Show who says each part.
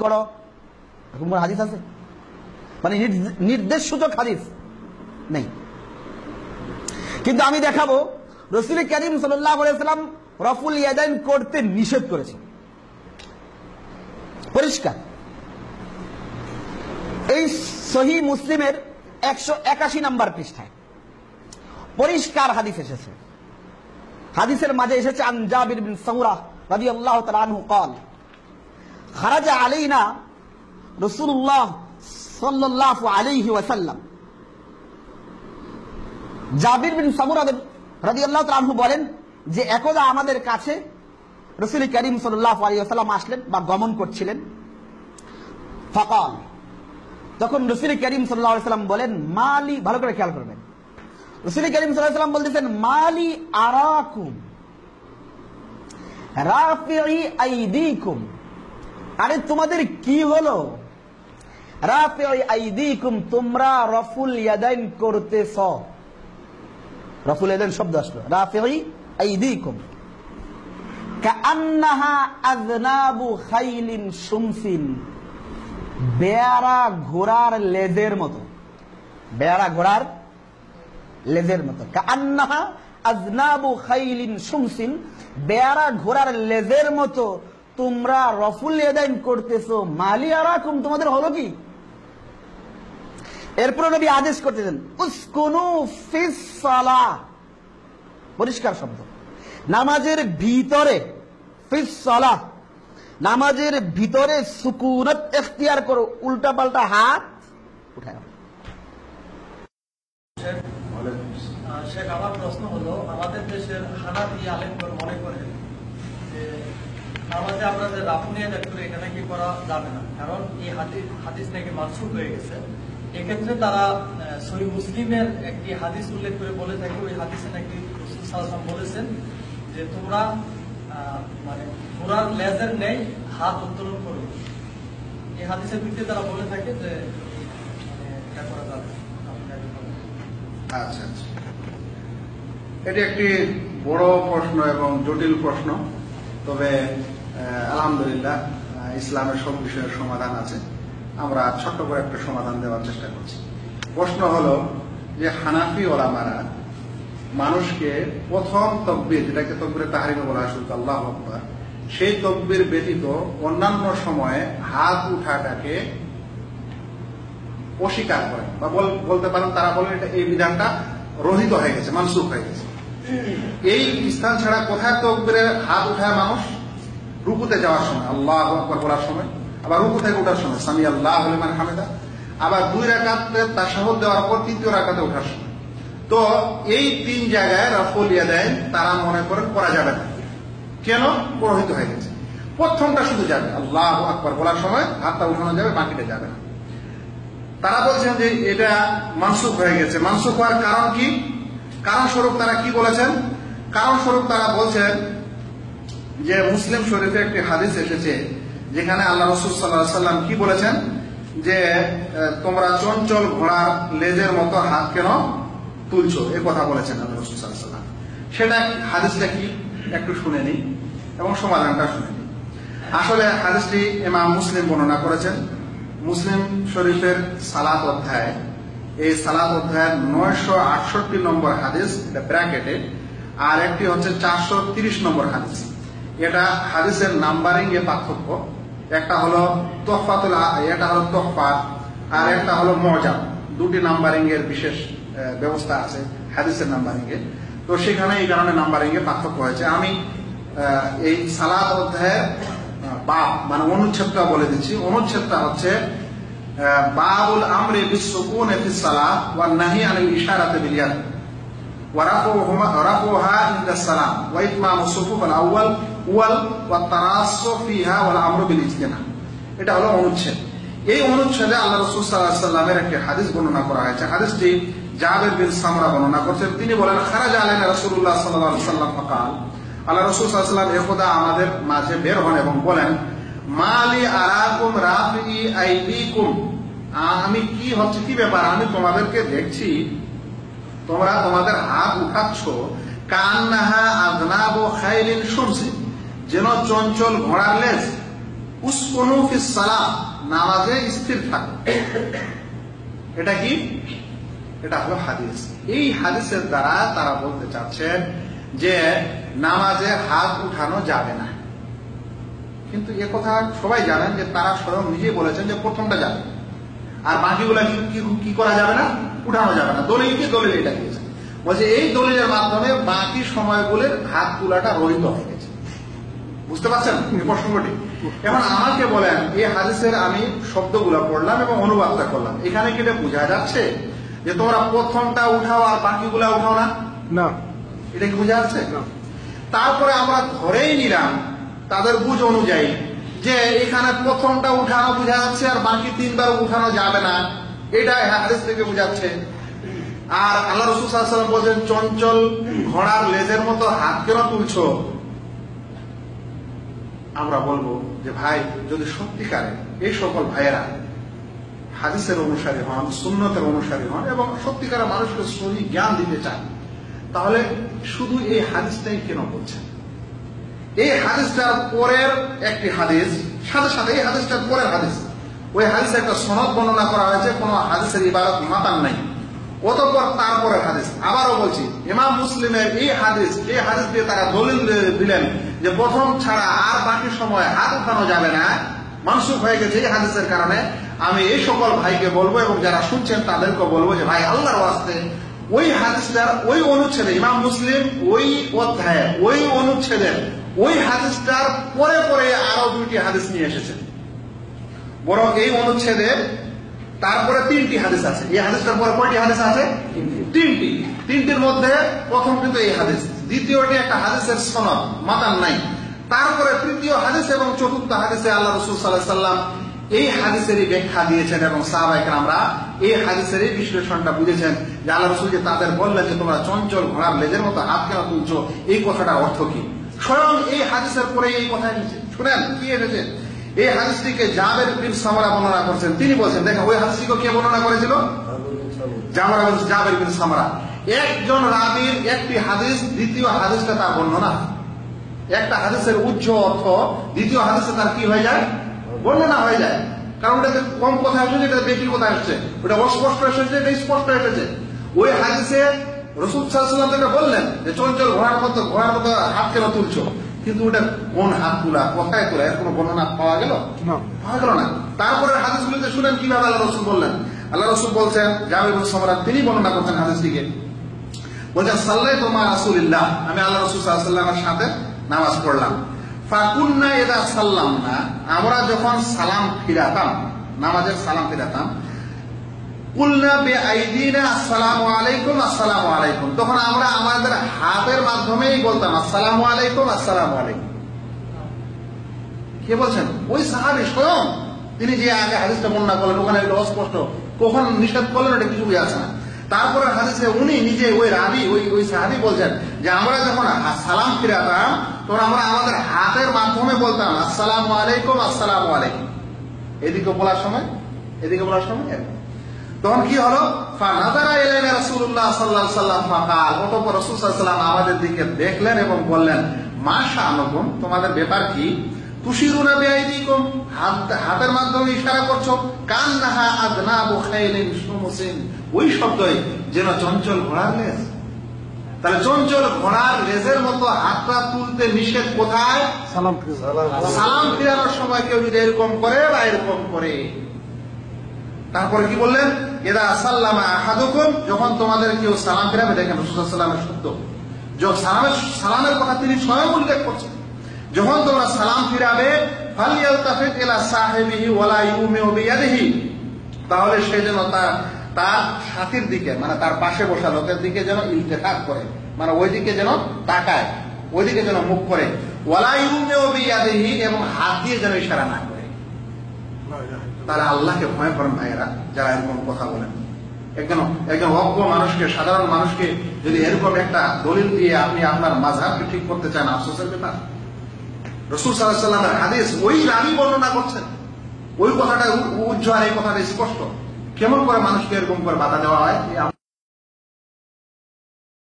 Speaker 1: করো, এরকম হাদিস আছে? মানে নির্দেশ সূচক হাদিস নেই। কিন্তু আমি দেখাবো রাসূল কারীম সাল্লাল্লাহু আলাইহি ওয়াসাল্লাম রফুল ইয়াদাইন করতে নিষেধ করেছেন, পরিষ্কার। এই সহিহ মুসলিমের 181 নম্বর পৃষ্ঠায় পরিষ্কার হাদিস এসেছে। হাদিসের মাঝে এসেছে আন জাবির বিন সামুরা রাদিয়াল্লাহু তাআলা আনহু قال خرج علينا رسول الله صلى الله عليه وسلم। জাবির বিন সামুরা রাদিয়াল্লাহু তাআলা আনহু বলেন যে একদা আমাদের কাছে রাসূল কারীম সাল্লাল্লাহু আলাইহি ওয়াসাল্লাম আসলেন বা গমন করছিলেন। ফাকাল, তখন রাসূল কারীম সাল্লাল্লাহু আলাইহি ওয়াসাল্লাম বলেন মালি, ভালো করে খেয়াল করবেন, রাসূল কারীম সাল্লাল্লাহু আলাইহি ওয়াসাল্লাম বলতেছেন মালি আরাকুম রাফিই আইদিকুম, আরে তোমাদের কি হলো? রাফিই আইদিকুম, তোমরা রফুল ইয়াদাইন করতেছ। রফুল ইয়াদাইন শব্দ আসলো, রাফিই আইদিকুম কাআন্নাহা আযনাবু খাইলিন শুমসিন, বেয়ারা ঘোড়ার লেজের মতো, বেয়ারা ঘোড়ার লেজের মতো। কাআন্নাহা আযনাবু খাইলিন শুমসিন, বেয়ারা ঘোড়ার লেজের মতো তোমরা রফুল ইয়াদাইন করতেছো। মালি আরাকুম, তোমাদের হলো কি? এরপর নবী আদেশ করতেছেন উসকুনু ফিস সালাহ, পরিষ্কার শব্দ, নামাজের ভিতরে, ফিস সালাহ, নামাজের ভিতরে সুকুনত ইখতিয়ার করো, উল্টা পাল্টা হাত উঠায়।
Speaker 2: শেখ, আমার প্রশ্ন হলো, আমাদের দেশের হানাফি আলেমগণ মনে করেন যে নামাজে আমরা যে রাফু নিয়ে করি এটা নাকি করা যাবে না, কারণ এই হাদিস নাকি মানসুখ হয়ে গেছে। এক্ষেত্রে তারা সহিহ মুসলিমের একটি হাদিস উল্লেখ করে বলে থাকে, ওই হাদিসে নাকি রাসূল সাল্লাল্লাহু আলাইহি ওয়াসাল্লাম বলেছেন যে তোমরা মানে ঘোড়ার লেজের নেই হাত উত্তোলন করো। এই হাদিসের ভিত্তিতে তারা বলে থাকে যে এটা করা যাবে।
Speaker 3: আচ্ছা আচ্ছা, এটি একটি বড় প্রশ্ন এবং জটিল প্রশ্ন। তবে আলহামদুলিল্লাহ ইসলামের সব বিষয়ের সমাধান আছে, আমরা ছোট্ট করে একটা সমাধান দেওয়ার চেষ্টা করছি। প্রশ্ন হলো যে হানাফি ওলামারা মানুষকে প্রথম তকবীর, যেটাকে তকবীরে তাহরিমে বলা হয় শুধু আল্লাহু আকবার, সেই তকবীর ব্যতীত অন্যান্য সময়ে হাত উঠাটাকে অস্বীকার করেন, বা বলতে পারেন তারা বলেন এটা এই বিধানটা রহিত হয়ে গেছে, মানসুখ হয়ে গেছে। এই স্থান ছাড়া কোথায় তকবীরে হাত উঠায় মানুষ? রুকুতে যাওয়ার সময়, আল্লাহু আকবার বলার সময়, আবার রুকু থেকে ওঠার সময় সামি আল্লাহু লিমান হামিদা, আবার 2 রাকাতে তাশাহুদ দেওয়ার পর 3য় রাকাতে ওঠার সময়। তো এই 3 জায়গায় রফুল ইয়াদাইন তারা মনে করেন করা যাবে না। কেন? রহিত হয়ে গেছে। প্রথমটা শুধু যাবে, আল্লাহু আকবার বলার সময় হাতটা উঠানো যাবে, বাকিটা যাবে না। তারা বলছেন যে এটা মানসুখ হয়ে গেছে। মানসুখ হওয়ার কারণ কি? কারণ স্বরূপ তারা কি বলেছেন? কারণ স্বরূপ তারা বলছেন যে মুসলিম শরীফে একটি হাদিস এসেছে যেখানে আল্লাহ রাসূল সাল্লাল্লাহু আলাইহি ওয়াসাল্লাম কি বলেছেন যে তোমরা চঞ্চল ঘোড়ার লেজের মতো হাত কেন তুলছো, এই কথা বলেছেন আল্লাহ রাসূল সাল্লাল্লাহু আলাইহি ওয়াসাল্লাম। সেটা হাদিসটা কি একটু শুনে নিই এবং সমাধানটা শুনে নিই। আসলে হাদিসটি ইমাম মুসলিম বর্ণনা করেছেন মুসলিম শরীফের সালাত অধ্যায়, এই সালাত অধ্যায়ের 968 নম্বর হাদিস, এটা ব্র্যাকেটে, আর একটি হচ্ছে 430 নম্বর হাদিস। এটা হাদিসের নাম্বারিং এ পার্থক্য, একটা হলো তোহফাতুল, এটা হলো তোহফা, আর একটা হলো মুজাম। 2টি নাম্বারিং এর বিশেষ ব্যবস্থা আছে হাদিসের নাম্বারিং এ, তো সেখানে এই কারণে নাম্বারিং এ পার্থক্য হয়েছে। আমি এই সালাত অধ্যায়ের বাব মানে অনুচ্ছেদটা বলে দিচ্ছি। অনুচ্ছেদটা হচ্ছে বাবুল আমরি বিসসুকুন ফিস সালাত ওয়ান নাহি আনিল ইশারাতি বিল ইয়াদ ওয়া রাফুহা ইনদা সালাম ওয়া ইতমামু সুফুফ আল আউয়াল ওয়াল ওয়া তারাসসু ফিহা ওয়াল আমরু বিল ইজতিনা। এটা হলো অনুচ্ছেদ। এই অনুচ্ছেদে আল্লাহ রাসূল সাল্লাল্লাহু আলাইহি ওয়াসাল্লামের একটি হাদিস বর্ণনা করা হয়েছে। হাদিসটি জাবির বিন সামরা বর্ণনা করছেন। তিনি বলেন খারাজা আলাইনা রাসূলুল্লাহ সাল্লাল্লাহু আলাইহি ওয়াসাল্লাম ফাকাল, আল্লাহ রাসূল সাল্লাল্লাহু আলাইহি ওয়াসাল্লাম একদা আমাদের মাঝে বের হন এবং বলেন মালি আরাকুম রাফি আইদিকুম, আমি কি হচ্ছে, কি ব্যাপার, আমি তোমাদেরকে দেখছি তোমরা তোমাদের হাত উঠাচ্ছ কান্নাহা আযনাবু খাইলিন শুমসি, যেন চঞ্চল ঘোড়ার লেজ। উসকুনু ফিস সালাহ, নামাজে স্থির থাকো। এটা কি? এটা হলো হাদিস। এই হাদিসের দ্বারা তারা বলতে চাচ্ছেন যে নামাজে হাত উঠানো যাবে না। কিন্তু এ কথা সবাই জানেন যে তারা স্বয়ং নিজেই বলেছেন যে প্রথমটা যাবে, আর বাকিগুলা কি করা যাবে না, উঠানো যাবে না। দলিল এটা দিয়েছে, বলছে এই দলিলের মাধ্যমে বাকি সময়গুলোর হাত তোলাটা রহিত হয়ে গেছে। বুঝতে পারছেন প্রসঙ্গটি? এখন আমাকে বলেন, এই হাদিসের আমি শব্দগুলো পড়লাম এবং অনুবাদটা করলাম, এখানে কি এটা বোঝা যাচ্ছে যে তোমরা প্রথমটা উঠাও আর বাকিগুলা উঠাও না?
Speaker 4: না।
Speaker 3: এটা কি বোঝা যাচ্ছে? তারপরে আমরা ধরেই নিলাম তাদের বুঝ অনুযায়ী যে এখানে প্রথমটা উঠানো বোঝা যাচ্ছে আর বাকি তিনবার উঠানো যাবে না, এটা হাদিস থেকে বোঝাচ্ছে। আর আল্লাহ রাসূল সাল্লাল্লাহু আলাইহি ওয়াসাল্লাম বলেন, চঞ্চল ঘোড়ার লেজের মতো হাত কেন তুলছো? আমরা বলবো যে ভাই, যদি সত্যিকারে এই সকল ভাইয়েরা হাদিসের অনুসারী হন, সুন্নতের অনুসারী হন এবং সত্যিকারে মানুষকে সহি জ্ঞান দিতে চান, তাহলে শুধু এই হাদিসটাই কেন বলছেন? এই হাদিসটার পরের একটি হাদিস, সাথে সাথে এই হাদিসটার পরের হাদিস, ওই হাদিসে একটা সনদ বর্ণনা করা হয়েছে, কোন হাদিসের ইবারত মাতান নাই। অতঃপর তারপরের হাদিস, আবারও বলছি, ইমাম মুসলিমের এই হাদিস দিয়ে তারা দলিল দিলেন যে প্রথম ছাড়া আর বাকি সময় হাত উঠানো যাবে না, মানসুখ হয়ে গেছে এই হাদিসের কারণে। আমি এই সকল ভাইকে বলবো এবং যারা শুনছেন তাদেরকে বলবো যে ভাই, আল্লাহর ওয়াস্তে ওই হাদিসটার ওই অনুচ্ছেদে, ইমাম মুসলিম ওই অধ্যায়ে ওই অনুচ্ছেদে ওই হাদিসটার পরে পরে আরো দুইটি হাদিস নিয়ে এসেছেন। বরং এই অনুচ্ছেদে তারপরে 3টি হাদিস আছে। এই হাদিসটার পরে কয়টি হাদিস আছে? 3টি। 3টির মধ্যে প্রথম কিন্তু এই হাদিস, দ্বিতীয়টি একটা হাদিসের সনদ মাতান নাই, তারপরে তৃতীয় হাদিস এবং চতুর্থ হাদিসে আল্লাহ রাসূল সাল্লাল্লাহু আলাইহি ওয়াসাল্লাম এই হাদিসেরই ব্যাখ্যা দিয়েছেন এবং সাহাবায়ে কেরামরা এই হাদিসেরই বিশ্লেষণটা বুঝেছেন যে আল্লাহ রাসূল যে তাদের বললেন যে তোমরা চঞ্চল ঘোড়ার লেজের মতো হাত কেন তুলছো, এই কথাটার অর্থ কি। স্বয়ং এই হাদিসের পরে এই কথা এসেছে। শুনেন কি এসেছে। এই হাদিসটিকে জাবের বিন সামরা বর্ণনা করেছেন। তিনি বলছেন, দেখেন ওই হাদিসটিকে কে বর্ণনা করেছিল? জাবের বিন সামরা। একজন রাবীর একটি হাদিস, দ্বিতীয় হাদিসটা তার বর্ণনা। একটা হাদিসের উচ্চ অর্থ দ্বিতীয় হাদিসে তার কি হয়ে যায়? বর্ণনা হয়ে যায়। কারণ ওটাতে কম কথা এসেছে, এটা বেশি কথা এসেছে, ওটা অস্পষ্ট এসেছে, এটা স্পষ্ট এসেছে। ওই হাদিসে রাসূল সাল্লাল্লাহু আলাইহি ওয়াসাল্লাম বললেন যে চঞ্চল ঘোড়ার মতো হাত কেন তুলছো, কিন্তু ওটা কোন হাত তোলা, কোথায় তোলা, এর কোনো বর্ণনা পাওয়া গেল না। তারপরে হাদিসগুলিতে শুনেন কিভাবে আল্লাহ রাসূল বললেন। আল্লাহ রাসূল বলছেন, জাবের বিন সামরা তিনি বর্ণনা করছেন হাদিসটিকে, বলছেন সাল্লাল্লাহু মা রাসূলিল্লাহ, আমি আল্লাহ রাসূল সাল্লাল্লাহু আলাইহি ওয়াসাল্লামের সাথে নামাজ পড়লাম। ফাকুন্না ইযা সাল্লামনা, আমরা যখন সালাম ফিরাতাম, নামাজের সালাম ফিরাতাম, কুলনা বিআইদিনা আসসালামু আলাইকুম আসসালামু আলাইকুম, তখন আমরা আমাদের হাতের মাধ্যমেই বলতাম আসসালামু আলাইকুম আসসালামু আলাইকুম। কে বলছেন? ওই সাহাবী স্বয়ং, তিনি যে আগে হাদিসটা বর্ণনা করলেন, ওখানে এটা অস্পষ্ট, কখন নিষেধ করলেন এটা কিছু বোঝা যাচ্ছে না। তারপরে হাদিসে উনি নিজে ওই রাবী ওই সাহাবী বলছেন যে আমরা যখন সালাম ফিরাতাম তখন আমরা আমাদের হাতের মাধ্যমে বলতাম আসসালামু আলাইকুম আসসালামু আলাইকুম, এদিকে বলার সময় তখন কি হলো? ফানাযারা ইলাইনা রাসূলুল্লাহ সাল্লাল্লাহু আলাইহি ওয়াসাল্লাম ফাকাল, অতঃপর রাসূল সাল্লাল্লাহু আলাইহি ওয়াসাল্লাম আমাদের দিকে দেখলেন এবং বললেন, মা শাআনুকুম, তোমাদের ব্যাপার কি? তুশিরুনা বিআইদিকুম, হাতের মাধ্যমে ইশারা করছো, কান্নাহা আযনাবু খাইলিন শুমুসিন, ওই শব্দই যেন চঞ্চল ঘোড়ার লেজ। তাহলে চঞ্চল ঘোড়ার লেজের মতো হাতটা তুলতে নিষেধ কোথায়? সালাম ফিরানোর সময় কেউ যদি এরকম করে বা এরকম করে। তারপরে কি বললেন? ইযা সাল্লামা আহাদুকুম, যখন তোমাদের কেউ সালাম ফিরাবে, দেখেন রাসূল সাল্লাল্লাহু আলাইহি ওয়াসাল্লামের শব্দ, যখন সালামের কথা তিনি স্বয়ং উল্লেখ করছেন, যখন তোমরা সালাম ফিরাবে, ফালিয়ালতাফিত ইলা সাহিবিহি ওয়ালা ইউমিউ বিয়াদিহি, তাহলে সে যেন তার সাথীর দিকে, মানে তার পাশে বসা লোকের দিকে যেন ইলতিফাত করে, মানে ওইদিকে যেন তাকায়, ওইদিকে যেন মুখ করে, ওয়ালা ইউমিউ বিয়াদিহি, এবং হাত দিয়ে যেন ইশারা না করে। তাহলে আল্লাহকে ভয় করেন ভাইয়েরা যারা এরকম কথা বলেন। একজন অজ্ঞ মানুষকে, সাধারণ মানুষকে যদি এরকম একটা দলিল দিয়ে আপনি আপনার মাযহাবকে ঠিক করতে চান, আফসোসের ব্যাপার। রাসূল সাল্লাল্লাহু আলাইহি ওয়াসাল্লামের হাদিস ওই রাবী বর্ণনা করছেন, ওই কথাটা উজ্জ্বল, এই কথাটা স্পষ্ট। কেমন করে মানুষকে এরকম করে বাধা দেওয়া হয়?